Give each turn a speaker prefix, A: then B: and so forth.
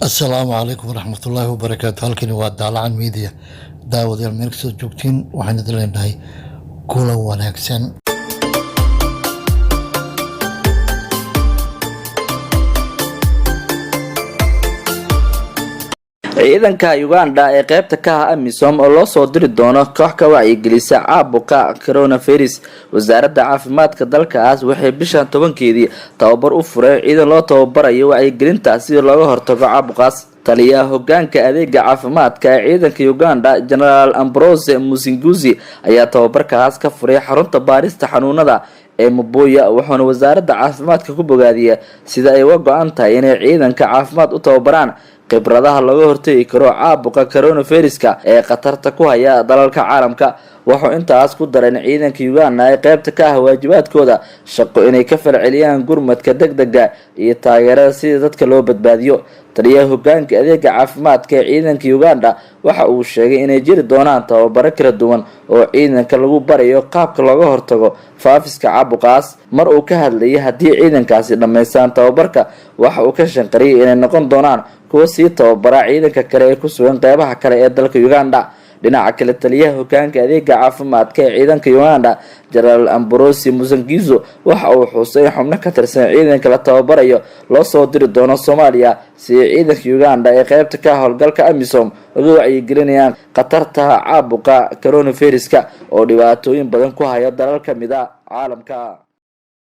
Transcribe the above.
A: السلام عليكم ورحمة الله وبركاته. halkani waa Daalacan Media. Daawadayaal meel kasoo joogtiin waxaan idin leenahay kulan wanaagsan.
B: ciidanka Uganda ee qaybta ka ah AMISOM oo loo soo diri doono koox ka wacyigelisa caabuqa coronavirus. wasaaradda caafimaadka dalkaas waxay bishan 10keedii tababar u furay ciidan loo tababarayo wacyigelinta si looga hortago caabuqaas. taliyaha hoggaanka adeega caafimaadka ee ciidanka Uganda General Ambrose Musinguzi ayaa tababarkaas ka furay xarunta baarista xanuunada ee Moboya, waxaana wasaaradda caafimaadka ku bogaadiyay sida ay uga go'an tahay inay ciidanka caafimaad u tababaraan khibradaha laga hortagi karo caabuqa coronavirus-ka ee khatarta ku haya dalalka caalamka. wuxuu intaas ku daray in ciidanka Uganda ay qaybta ka ah waajibaadkooda shaqo inay ka falceliyaan gurmadka degdega iyo taageerada si dadka loo badbaadiyo. taliyaha hoggaanka adeega caafimaadka ee ciidanka Uganda waxa uu sheegay inay jiri doonaan tababaro kala duwan oo ciidanka lagu barayo qaabka looga hortago faafiska caabuqaas. mar uu ka hadlayay haddii ciidankaasi dhameystaan tababarka, waxa uu ka shanqariyay inay noqon doonaan kuwa sii tababara ciidanka kale ee ku sugan qeybaha kale ee dalka Uganda. dhinaca kale, taliyaha hoggaanka adeega caafimaadka ee ciidanka Uganda General Ambrose Musinguzi waxa uu xusay xubno ka tirsan ciidanka la tababarayo loo soo diri doono Soomaaliya si ciidanka Uganda ee qaybta ka howlgalka AMISOM uga wacyigelinayaan khatarta caabuqa coronavirus-ka oo dhibaatooyin badan ku haya dalal ka mid ah caalamka.